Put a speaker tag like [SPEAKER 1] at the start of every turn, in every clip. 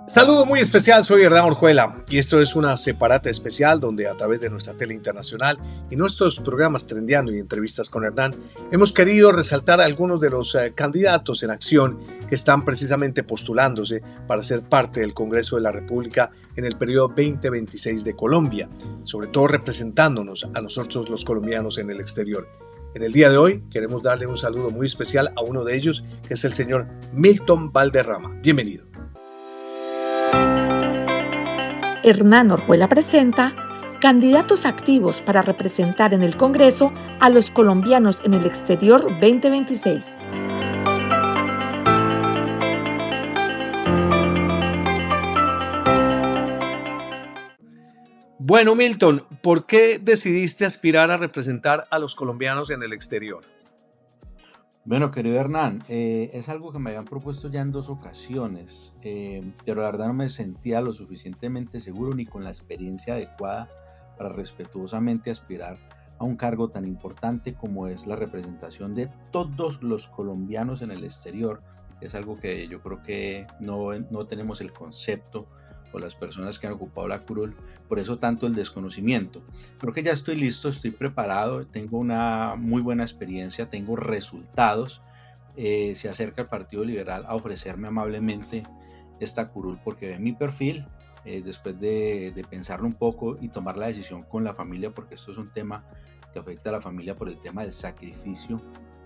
[SPEAKER 1] Saludo muy especial, soy Hernán Orjuela y esto es una separata especial donde a través de nuestra tele internacional y nuestros programas Trendeando y entrevistas con Hernán hemos querido resaltar a algunos de los candidatos en acción que están precisamente postulándose para ser parte del Congreso de la República en el periodo 2026 de Colombia, sobre todo representándonos a nosotros los colombianos en el exterior. En el día de hoy queremos darle un saludo muy especial a uno de ellos, que es el señor Milton Valderrama. Bienvenido.
[SPEAKER 2] Hernán Orjuela presenta candidatos activos para representar en el Congreso a los colombianos en el exterior 2026.
[SPEAKER 1] Bueno, Milton, ¿por qué decidiste aspirar a representar a los colombianos en el exterior?
[SPEAKER 3] Bueno, querido Hernán, es algo que me habían propuesto ya en dos ocasiones, pero la verdad no me sentía lo suficientemente seguro ni con la experiencia adecuada para respetuosamente aspirar a un cargo tan importante como es la representación de todos los colombianos en el exterior. Es algo que yo creo que no tenemos el concepto o las personas que han ocupado la curul, por eso tanto el desconocimiento. Creo que ya estoy listo, estoy preparado, tengo una muy buena experiencia, tengo resultados. Se acerca el Partido Liberal a ofrecerme amablemente esta curul porque ve mi perfil, después de pensarlo un poco y tomar la decisión con la familia, porque esto es un tema que afecta a la familia por el tema del sacrificio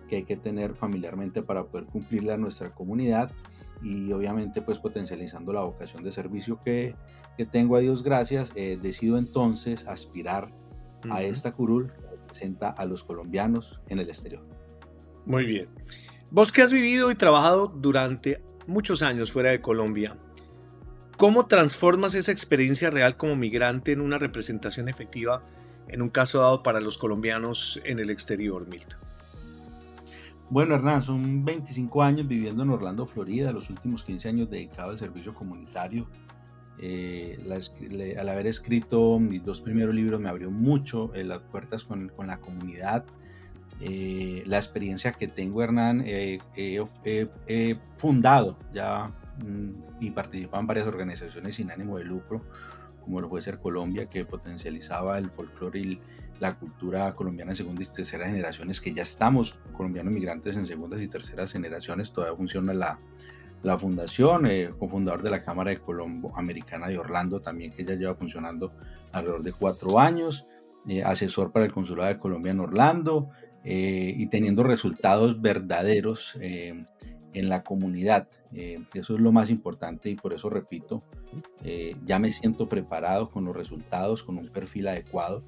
[SPEAKER 3] que hay que tener familiarmente para poder cumplirle a nuestra comunidad, y obviamente pues potencializando la vocación de servicio que tengo, a Dios gracias. Decido entonces aspirar a esta curul que representa a los colombianos en el exterior.
[SPEAKER 1] Muy bien. Vos que has vivido y trabajado durante muchos años fuera de Colombia, ¿cómo transformas esa experiencia real como migrante en una representación efectiva en un caso dado para los colombianos en el exterior, Milton?
[SPEAKER 3] Bueno, Hernán, son 25 años viviendo en Orlando, Florida, los últimos 15 años dedicado al servicio comunitario. Al haber escrito mis dos primeros libros me abrió mucho las puertas con la comunidad. La experiencia que tengo, Hernán, he fundado ya y participado en varias organizaciones sin ánimo de lucro, como lo puede ser Colombia, que potencializaba el folclore y la cultura colombiana en segundas y terceras generaciones, que ya estamos colombianos migrantes en segundas y terceras generaciones. Todavía funciona la fundación, cofundador de la Cámara de Colombo Americana de Orlando también, que ya lleva funcionando alrededor de 4 años, asesor para el Consulado de Colombia en Orlando, y teniendo resultados verdaderos en la comunidad. Eso es lo más importante, y por eso repito, ya me siento preparado con los resultados, con un perfil adecuado,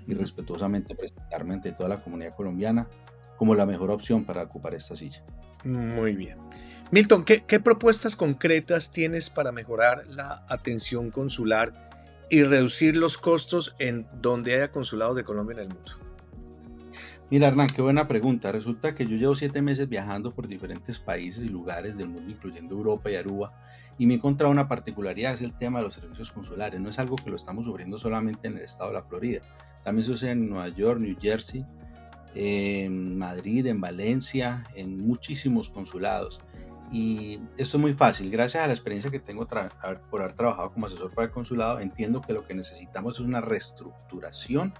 [SPEAKER 3] y respetuosamente presentarme ante toda la comunidad colombiana como la mejor opción para ocupar esta silla.
[SPEAKER 1] Muy bien. Milton, ¿qué propuestas concretas tienes para mejorar la atención consular y reducir los costos en donde haya consulados de Colombia en el mundo?
[SPEAKER 3] Mira, Hernán, qué buena pregunta. Resulta que yo llevo 7 meses viajando por diferentes países y lugares del mundo, incluyendo Europa y Aruba, y me he encontrado una particularidad: es el tema de los servicios consulares. No es algo que lo estamos sufriendo solamente en el estado de la Florida, también sucede en Nueva York, New Jersey, en Madrid, en Valencia, en muchísimos consulados. Y esto es muy fácil. Gracias a la experiencia que tengo por haber trabajado como asesor para el consulado, entiendo que lo que necesitamos es una reestructuración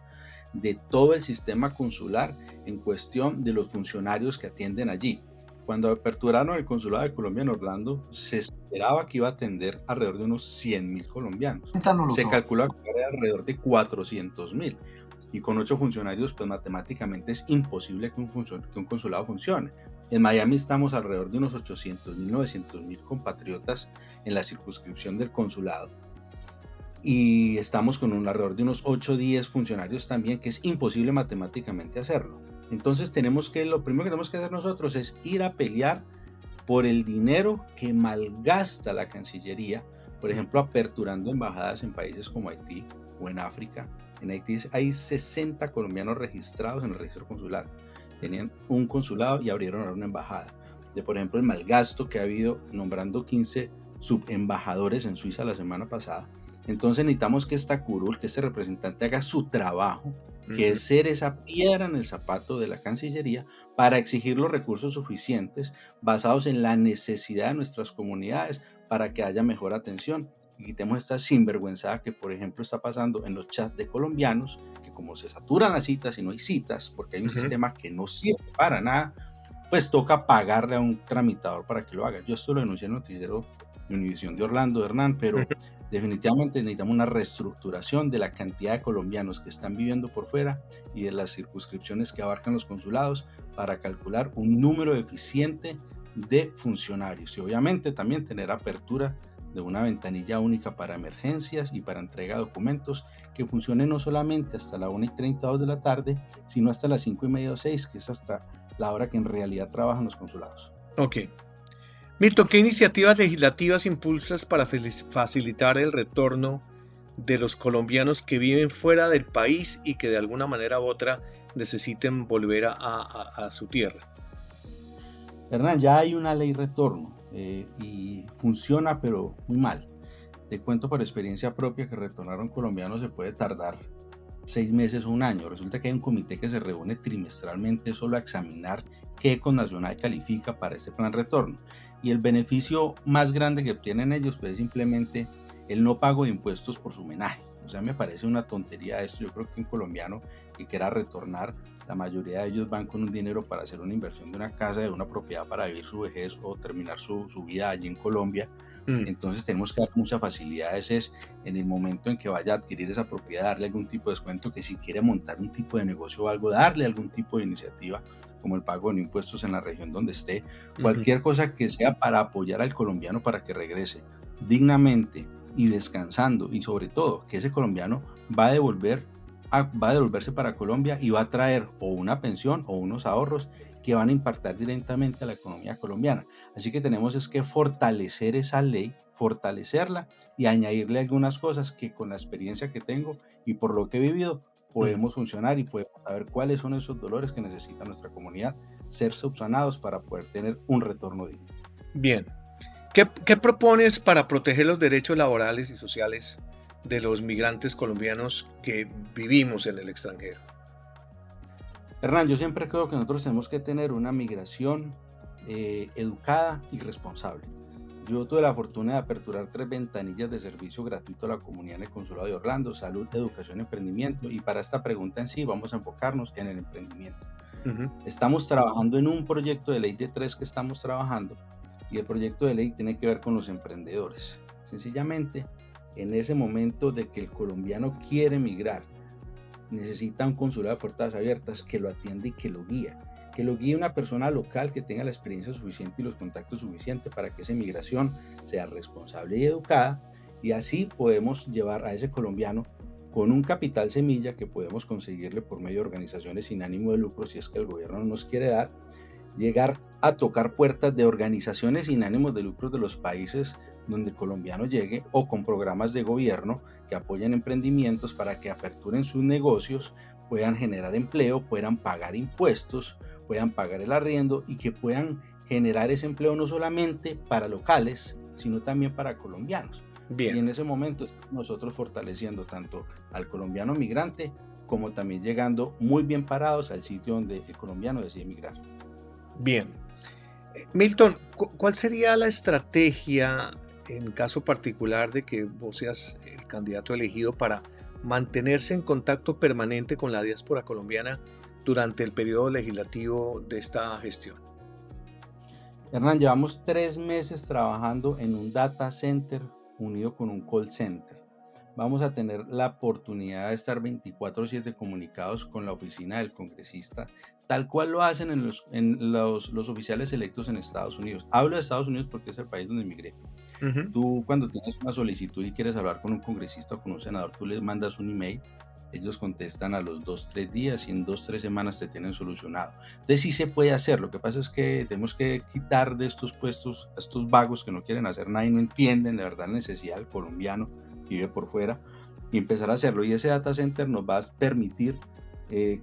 [SPEAKER 3] de todo el sistema consular en cuestión de los funcionarios que atienden allí. Cuando aperturaron el consulado de Colombia en Orlando, se esperaba que iba a atender alrededor de unos 100,000 colombianos. Se calcula que era alrededor de 400,000. Y con 8 funcionarios, pues matemáticamente es imposible que un consulado funcione. En Miami estamos alrededor de unos 800,000, 900,000 compatriotas en la circunscripción del consulado. Y estamos con alrededor de unos 8 o 10 funcionarios también, que es imposible matemáticamente hacerlo. Entonces lo primero que tenemos que hacer nosotros es ir a pelear por el dinero que malgasta la Cancillería, por ejemplo, aperturando embajadas en países como Haití o en África. En Haití hay 60 colombianos registrados en el registro consular. Tenían un consulado y abrieron ahora una embajada. Por ejemplo, el malgasto que ha habido nombrando 15 subembajadores en Suiza la semana pasada. Entonces necesitamos que esta curul, que este representante, haga su trabajo, que es ser esa piedra en el zapato de la Cancillería para exigir los recursos suficientes basados en la necesidad de nuestras comunidades para que haya mejor atención y quitemos esta sinvergüenzada que, por ejemplo, está pasando en los chats de colombianos, que como se saturan las citas y no hay citas, porque hay un sistema que no sirve para nada, pues toca pagarle a un tramitador para que lo haga. Yo esto lo denuncié en el noticiero de Univisión de Orlando, Hernán, pero definitivamente necesitamos una reestructuración de la cantidad de colombianos que están viviendo por fuera y de las circunscripciones que abarcan los consulados para calcular un número eficiente de funcionarios y obviamente también tener apertura de una ventanilla única para emergencias y para entrega de documentos que funcione no solamente hasta la 1:32 de la tarde, sino hasta las 5:30 o 6, que es hasta la hora que en realidad trabajan los consulados.
[SPEAKER 1] Ok. Milton, ¿qué iniciativas legislativas impulsas para facilitar el retorno de los colombianos que viven fuera del país y que de alguna manera u otra necesiten volver a su tierra?
[SPEAKER 3] Hernán, ya hay una ley retorno y funciona pero muy mal. Te cuento por experiencia propia que retornar a un colombiano se puede tardar 6 meses o un año. Resulta que hay un comité que se reúne trimestralmente solo a examinar qué connacional califica para este plan retorno. Y el beneficio más grande que obtienen ellos pues, es simplemente el no pago de impuestos por su homenaje. O sea, me parece una tontería esto. Yo creo que un colombiano que quiera retornar, la mayoría de ellos van con un dinero para hacer una inversión de una casa, de una propiedad para vivir su vejez o terminar su vida allí en Colombia. Entonces tenemos que dar muchas facilidades en el momento en que vaya a adquirir esa propiedad, darle algún tipo de descuento, que si quiere montar un tipo de negocio o algo, darle algún tipo de iniciativa como el pago de impuestos en la región donde esté, cualquier cosa que sea para apoyar al colombiano para que regrese dignamente y descansando, y sobre todo que ese colombiano va a devolverse para Colombia y va a traer o una pensión o unos ahorros que van a impactar directamente a la economía colombiana. Así que tenemos es que fortalecer esa ley, fortalecerla y añadirle algunas cosas que con la experiencia que tengo y por lo que he vivido podemos funcionar y podemos saber cuáles son esos dolores que necesita nuestra comunidad ser subsanados para poder tener un retorno digno.
[SPEAKER 1] Bien. ¿Qué propones para proteger los derechos laborales y sociales de los migrantes colombianos que vivimos en el extranjero?
[SPEAKER 3] Hernán, yo siempre creo que nosotros tenemos que tener una migración educada y responsable. Yo tuve la fortuna de aperturar 3 ventanillas de servicio gratuito a la comunidad en el Consulado de Orlando: salud, educación, emprendimiento, y para esta pregunta en sí vamos a enfocarnos en el emprendimiento. Estamos trabajando en un proyecto de ley de 3 que estamos trabajando, y el proyecto de ley tiene que ver con los emprendedores. Sencillamente, en ese momento de que el colombiano quiere migrar, necesita un consulado de puertas abiertas que lo atiende y que lo guíe una persona local que tenga la experiencia suficiente y los contactos suficientes para que esa migración sea responsable y educada, y así podemos llevar a ese colombiano con un capital semilla que podemos conseguirle por medio de organizaciones sin ánimo de lucro, si es que el gobierno no nos quiere dar, llegar a tocar puertas de organizaciones sin ánimos de lucro de los países donde el colombiano llegue, o con programas de gobierno que apoyen emprendimientos para que aperturen sus negocios, puedan generar empleo, puedan pagar impuestos, puedan pagar el arriendo y que puedan generar ese empleo no solamente para locales, sino también para colombianos. Bien. Y en ese momento estamos nosotros fortaleciendo tanto al colombiano migrante como también llegando muy bien parados al sitio donde el colombiano decide migrar.
[SPEAKER 1] Bien. Milton, ¿cuál sería la estrategia en caso particular de que vos seas el candidato elegido para mantenerse en contacto permanente con la diáspora colombiana durante el periodo legislativo de esta gestión?
[SPEAKER 3] Hernán, llevamos 3 meses trabajando en un data center unido con un call center. Vamos a tener la oportunidad de estar 24/7 comunicados con la oficina del congresista, tal cual lo hacen los oficiales electos en Estados Unidos. Hablo de Estados Unidos porque es el país donde emigré. Tú, cuando tienes una solicitud y quieres hablar con un congresista o con un senador, tú les mandas un email, ellos contestan a los 2-3 días y en 2-3 semanas te tienen solucionado. Entonces sí se puede hacer. Lo que pasa es que tenemos que quitar de estos puestos a estos vagos que no quieren hacer nada y no entienden de verdad la necesidad del colombiano que vive por fuera, y empezar a hacerlo. Y ese data center nos va a permitir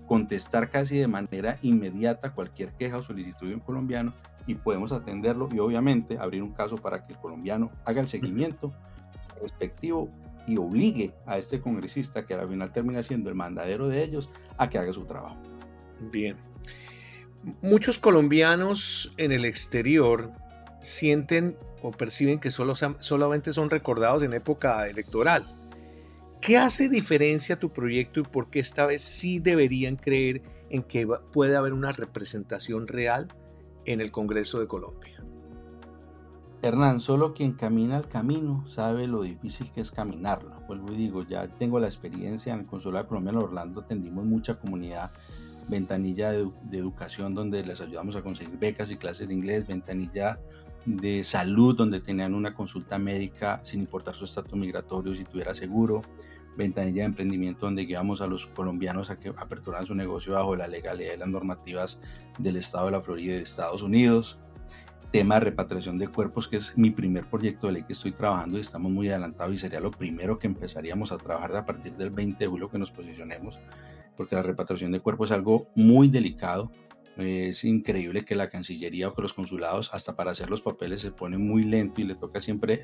[SPEAKER 3] contestar casi de manera inmediata cualquier queja o solicitud de un colombiano, y podemos atenderlo y obviamente abrir un caso para que el colombiano haga el seguimiento respectivo y obligue a este congresista, que al final termina siendo el mandadero de ellos, a que haga su trabajo.
[SPEAKER 1] Bien. Muchos colombianos en el exterior sienten o perciben que solamente son recordados en época electoral. ¿Qué hace diferencia tu proyecto y por qué esta vez sí deberían creer en que puede haber una representación real en el Congreso de Colombia?
[SPEAKER 3] Hernán, solo quien camina el camino sabe lo difícil que es caminarlo. Vuelvo y digo, ya tengo la experiencia en el Consulado Colombiano en Orlando, atendimos mucha comunidad, ventanilla de educación donde les ayudamos a conseguir becas y clases de inglés, ventanilla de salud donde tenían una consulta médica sin importar su estatus migratorio si tuviera seguro, ventanilla de emprendimiento donde guiamos a los colombianos a que aperturaran su negocio bajo la legalidad y las normativas del estado de la Florida y de Estados Unidos. Tema de repatriación de cuerpos, que es mi primer proyecto de ley que estoy trabajando y estamos muy adelantados y sería lo primero que empezaríamos a trabajar a partir del 20 de julio que nos posicionemos, porque la repatriación de cuerpos es algo muy delicado. Es increíble que la Cancillería o que los consulados hasta para hacer los papeles se ponen muy lento y le toca siempre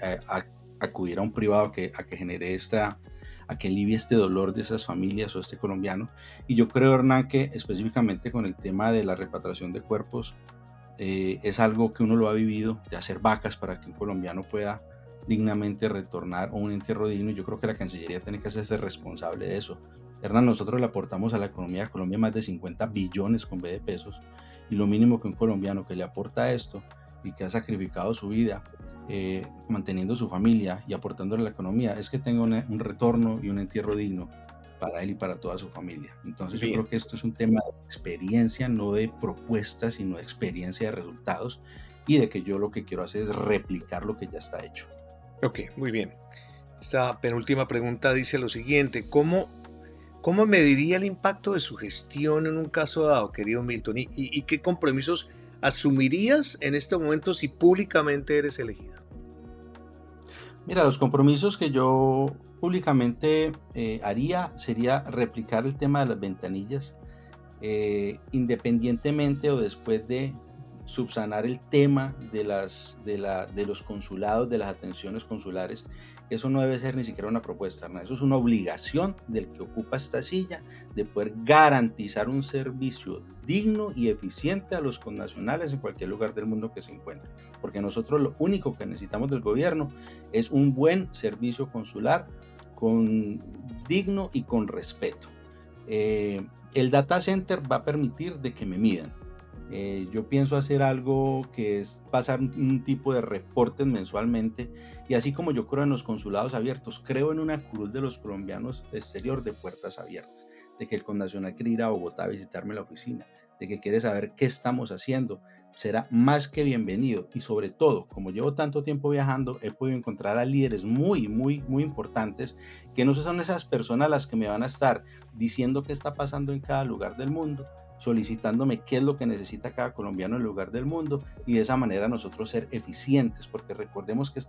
[SPEAKER 3] acudir a un privado a que genere a que alivie este dolor de esas familias o este colombiano. Y yo creo, Hernán, que específicamente con el tema de la repatriación de cuerpos, es algo que uno lo ha vivido, de hacer vacas para que un colombiano pueda dignamente retornar a un entierro digno. Y yo creo que la Cancillería tiene que hacerse responsable de eso. Hernán, nosotros le aportamos a la economía de Colombia más de 50 billones con B de pesos, y lo mínimo que un colombiano que le aporta esto y que ha sacrificado su vida manteniendo su familia y aportándole a la economía es que tenga un retorno y un entierro digno para él y para toda su familia. Entonces yo creo que esto es un tema de experiencia, no de propuestas, sino de experiencia de resultados, y de que yo lo que quiero hacer es replicar lo que ya está hecho.
[SPEAKER 1] Ok, muy bien. Esta penúltima pregunta dice lo siguiente: ¿Cómo mediría el impacto de su gestión en un caso dado, querido Milton? ¿Y qué compromisos asumirías en este momento si públicamente eres elegido?
[SPEAKER 3] Mira, los compromisos que yo públicamente haría sería replicar el tema de las ventanillas, independientemente o después de subsanar el tema de los consulados, de las atenciones consulares. Eso no debe ser ni siquiera una propuesta, ¿no? Eso es una obligación del que ocupa esta silla de poder garantizar un servicio digno y eficiente a los connacionales en cualquier lugar del mundo que se encuentren. Porque nosotros lo único que necesitamos del gobierno es un buen servicio consular digno y con respeto. El data center va a permitir de que me midan. Yo pienso hacer algo que es pasar un tipo de reportes mensualmente, y así como yo creo en los consulados abiertos, creo en una curul de los colombianos exterior de puertas abiertas, de que el connacional quiere ir a Bogotá a visitarme la oficina, de que quiere saber qué estamos haciendo, será más que bienvenido. Y sobre todo, como llevo tanto tiempo viajando, he podido encontrar a líderes muy importantes, que no son esas personas las que me van a estar diciendo qué está pasando en cada lugar del mundo, solicitándome qué es lo que necesita cada colombiano en el lugar del mundo, y de esa manera nosotros ser eficientes, porque recordemos que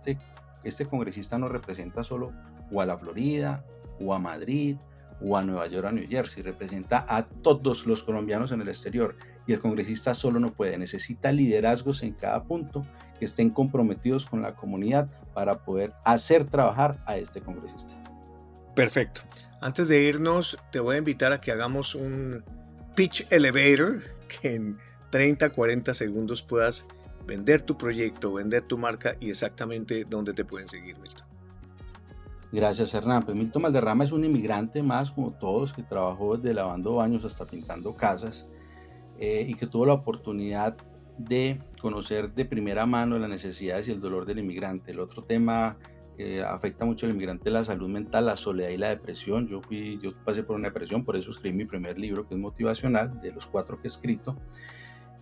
[SPEAKER 3] este congresista no representa solo o a la Florida, o a Madrid, o a Nueva York, a New Jersey, representa a todos los colombianos en el exterior, y el congresista solo no puede, necesita liderazgos en cada punto que estén comprometidos con la comunidad para poder hacer trabajar a este congresista.
[SPEAKER 1] Perfecto. Antes de irnos, te voy a invitar a que hagamos un pitch elevator, que en 30, 40 segundos puedas vender tu proyecto, vender tu marca y exactamente dónde te pueden seguir, Milton.
[SPEAKER 3] Gracias, Hernán. Pues Milton Valderrama es un inmigrante más, como todos, que trabajó desde lavando baños hasta pintando casas, y que tuvo la oportunidad de conocer de primera mano las necesidades y el dolor del inmigrante. El otro tema que afecta mucho al inmigrante es la salud mental, la soledad y la depresión. Yo pasé por una depresión, por eso escribí mi primer libro, que es motivacional, de los 4 que he escrito.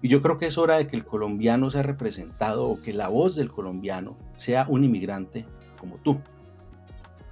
[SPEAKER 3] Y yo creo que es hora de que el colombiano sea representado, o que la voz del colombiano sea un inmigrante como tú,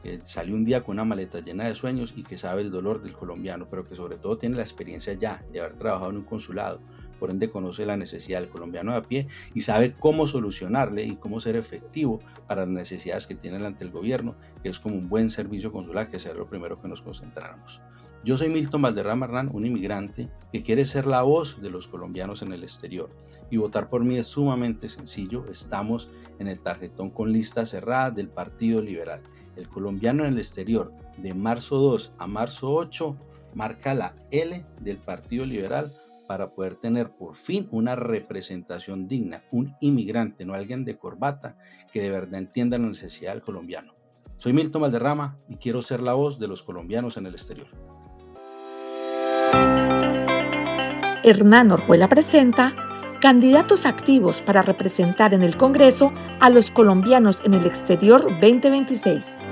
[SPEAKER 3] que salió un día con una maleta llena de sueños y que sabe el dolor del colombiano, pero que sobre todo tiene la experiencia ya de haber trabajado en un consulado, por ende conoce la necesidad del colombiano de a pie y sabe cómo solucionarle y cómo ser efectivo para las necesidades que tiene ante el gobierno, que es como un buen servicio consular, que sea lo primero que nos concentráramos. Yo soy Milton Valderrama Hernán, un inmigrante que quiere ser la voz de los colombianos en el exterior, y votar por mí es sumamente sencillo. Estamos en el tarjetón con lista cerrada del Partido Liberal. El colombiano en el exterior, de marzo 2 a marzo 8, marca la L del Partido Liberal para poder tener por fin una representación digna, un inmigrante, no alguien de corbata que de verdad entienda la necesidad del colombiano. Soy Milton Valderrama y quiero ser la voz de los colombianos en el exterior.
[SPEAKER 2] Hernán Orjuela presenta Candidatos activos para representar en el Congreso a los colombianos en el exterior 2026.